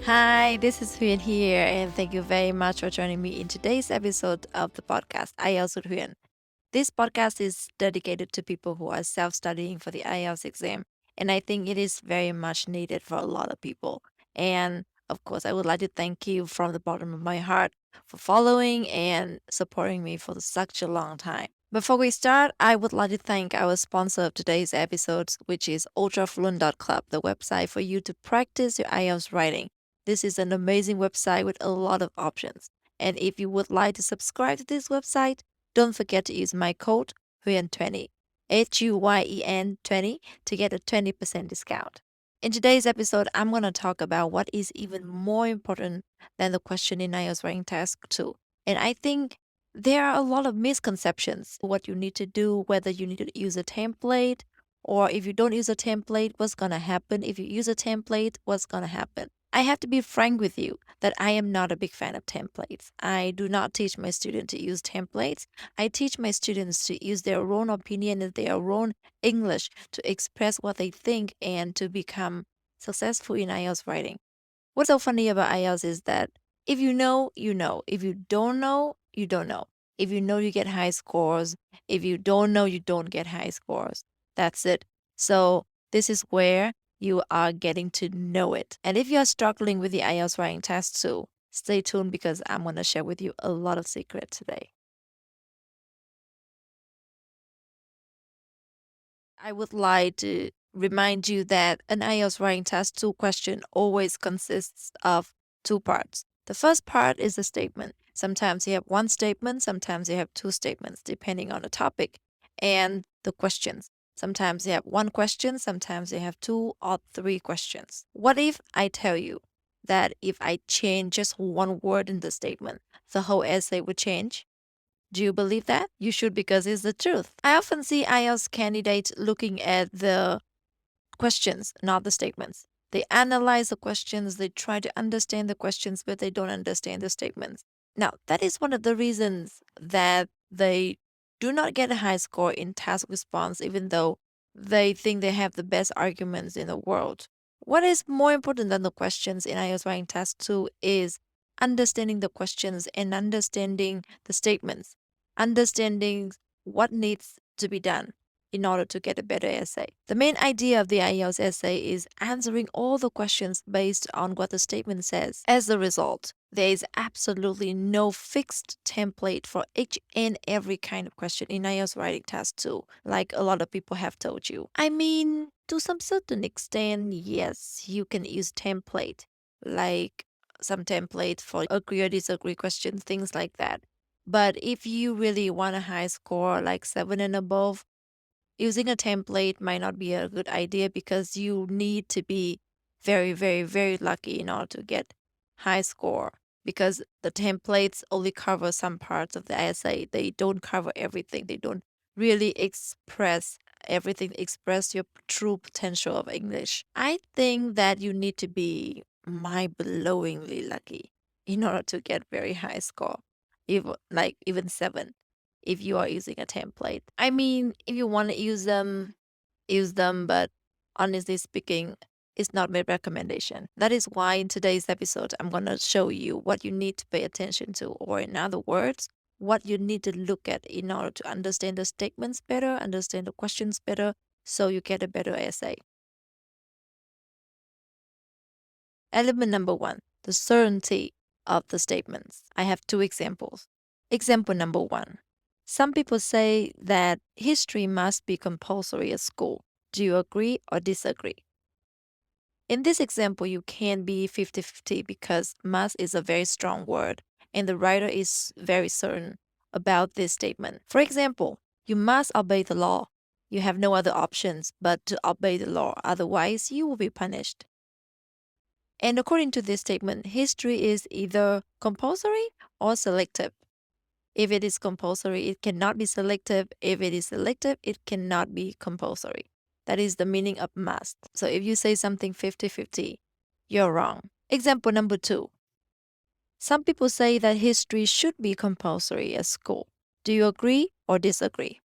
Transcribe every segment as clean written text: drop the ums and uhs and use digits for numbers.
Hi, this is Huyen here, and thank you very much for joining me in today's episode of the podcast IELTS with Huyen. This podcast is dedicated to people who are self studying for the IELTS exam, and I think it is very much needed for a lot of people. And of course, I would like to thank you from the bottom of my heart for following and supporting me for such a long time. Before we start, I would like to thank our sponsor of today's episodes, which is ultrafluent.club, the website for you to practice your IELTS writing. This is an amazing website with a lot of options. And if you would like to subscribe to this website, don't forget to use my code HUYEN20, HUYEN 20 to get a 20% discount. In today's episode, I'm going to talk about what is even more important than the question in IELTS Writing Task 2. And I think there are a lot of misconceptions what you need to do, whether you need to use a template, or if you don't use a template, what's going to happen? If you use a template, what's going to happen? I have to be frank with you that I am not a big fan of templates. I do not teach my students to use templates. I teach my students to use their own opinion and their own English to express what they think and to become successful in IELTS writing. What's so funny about IELTS is that if you know, you know. If you don't know, you don't know. If you know, you get high scores. If you don't know, you don't get high scores. That's it. So this is where you are getting to know it. And if you are struggling with the IELTS writing test too, stay tuned because I'm going to share with you a lot of secrets today. I would like to remind you that an IELTS writing test 2 question always consists of two parts. The first part is the statement. Sometimes you have one statement, sometimes you have two statements, depending on the topic and the questions. Sometimes you have one question, sometimes you have two or three questions. What if I tell you that if I change just one word in the statement, the whole essay would change? Do you believe that? You should because it's the truth. I often see IELTS candidates looking at the questions, not the statements. They analyze the questions, they try to understand the questions, but they don't understand the statements. Now, that is one of the reasons that they do not get a high score in task response, even though they think they have the best arguments in the world. What is more important than the questions in IELTS Writing Task 2 is understanding the questions and understanding the statements, understanding what needs to be done in order to get a better essay. The main idea of the IELTS essay is answering all the questions based on what the statement says. As a result, there is absolutely no fixed template for each and every kind of question in IELTS Writing Task 2, like a lot of people have told you. I mean, to some certain extent, yes, you can use template, like some template for agree or disagree questions, things like that. But if you really want a high score, like 7 and above, using a template might not be a good idea because you need to be very, very, very lucky in order to get high score because the templates only cover some parts of the essay. They don't cover everything. They don't really express everything, express your true potential of English. I think that you need to be mind-blowingly lucky in order to get very high score, even 7 if you are using a template. I mean, if you want to use them, but honestly speaking, it's not my recommendation. That is why in today's episode, I'm going to show you what you need to pay attention to, or in other words, what you need to look at in order to understand the statements better, understand the questions better, so you get a better essay. Element number 1, the certainty of the statements. I have two examples. Example number 1. Some people say that history must be compulsory at school. Do you agree or disagree? In this example, you can be 50-50 because must is a very strong word and the writer is very certain about this statement. For example, you must obey the law. You have no other options but to obey the law, otherwise, you will be punished. And according to this statement, history is either compulsory or selective. If it is compulsory, it cannot be selective. If it is selective, it cannot be compulsory. That is the meaning of must. So if you say something 50-50, you're wrong. Example number 2. Some people say that history should be compulsory at school. Do you agree or disagree?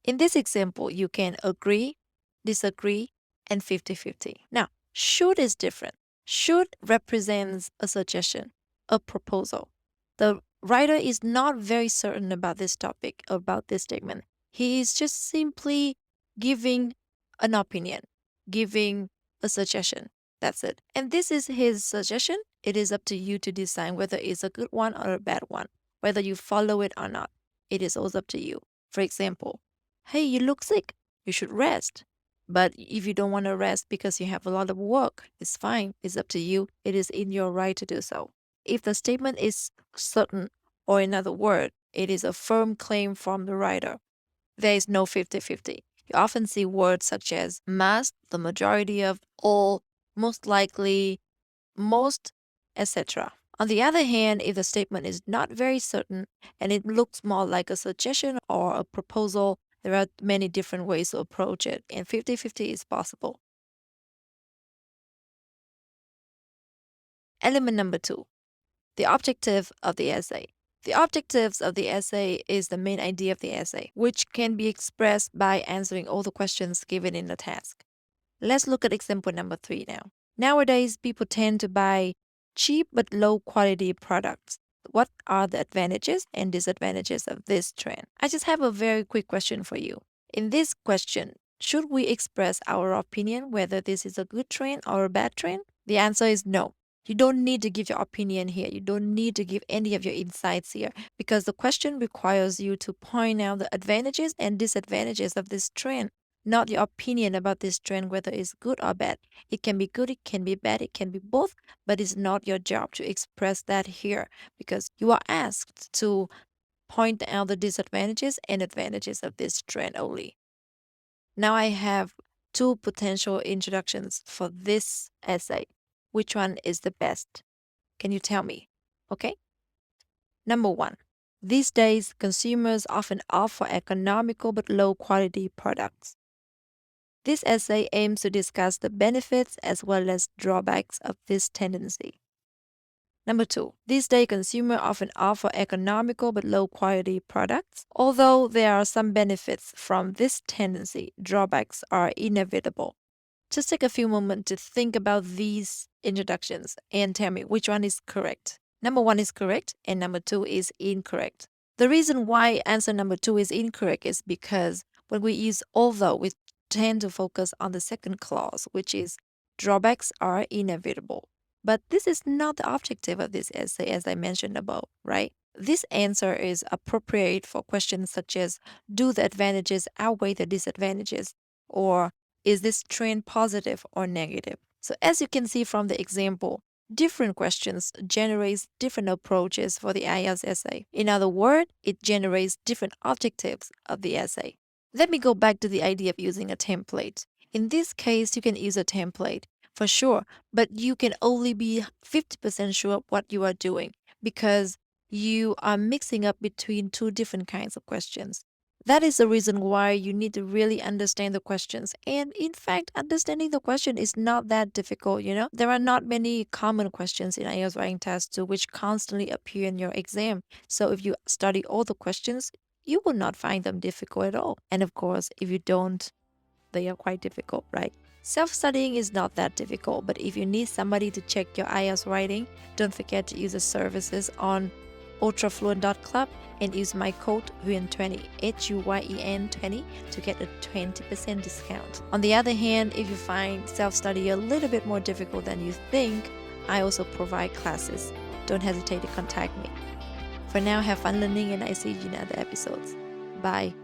In this example, you can agree, disagree, and 50-50. Now, should is different. Should represents a suggestion, a proposal. The writer is not very certain about this topic, about this statement. He is just simply giving an opinion, giving a suggestion. That's it. And this is his suggestion. It is up to you to decide whether it's a good one or a bad one, whether you follow it or not. It is also up to you. For example, hey, you look sick. You should rest. But if you don't want to rest because you have a lot of work, it's fine. It's up to you. It is in your right to do so. If the statement is certain, or in other words, it is a firm claim from the writer, there is no 50-50. You often see words such as must, the majority of, all, most likely, most, etc. On the other hand, if the statement is not very certain and it looks more like a suggestion or a proposal, there are many different ways to approach it, and 50-50 is possible. Element number 2, the objective of the essay. The objectives of the essay is the main idea of the essay, which can be expressed by answering all the questions given in the task. Let's look at example number 3 now. Nowadays, people tend to buy cheap but low quality products. What are the advantages and disadvantages of this trend? I just have a very quick question for you. In this question, should we express our opinion whether this is a good trend or a bad trend? The answer is no. You don't need to give your opinion here. You don't need to give any of your insights here because the question requires you to point out the advantages and disadvantages of this trend, not your opinion about this trend, whether it's good or bad. It can be good, it can be bad, it can be both, but it's not your job to express that here because you are asked to point out the disadvantages and advantages of this trend only. Now I have 2 potential introductions for this essay. Which one is the best? Can you tell me? Okay. Number 1. These days, consumers often opt for economical but low quality products. This essay aims to discuss the benefits as well as drawbacks of this tendency. Number 2. These days, consumers often opt for economical but low quality products. Although there are some benefits from this tendency, drawbacks are inevitable. Just take a few moments to think about these introductions and tell me which one is correct. Number 1 is correct and number 2 is incorrect. The reason why answer number 2 is incorrect is because when we use although, we tend to focus on the second clause, which is drawbacks are inevitable. But this is not the objective of this essay, as I mentioned above, right? This answer is appropriate for questions such as do the advantages outweigh the disadvantages? Or is this trend positive or negative? So as you can see from the example, different questions generates different approaches for the IELTS essay. In other words, it generates different objectives of the essay. Let me go back to the idea of using a template. In this case, you can use a template for sure, but you can only be 50% sure what you are doing because you are mixing up between 2 different kinds of questions. That is the reason why you need to really understand the questions. And in fact, understanding the question is not that difficult, you know? There are not many common questions in IELTS writing test 2 which constantly appear in your exam. So if you study all the questions, you will not find them difficult at all. And of course, if you don't, they are quite difficult, right? Self-studying is not that difficult, but if you need somebody to check your IELTS writing, don't forget to use the services on ultrafluent.club and use my code Huyen20, Huyen 20 to get a 20% discount. On the other hand, if you find self-study a little bit more difficult than you think, I also provide classes. Don't hesitate to contact me. For now, have fun learning and I see you in other episodes. Bye.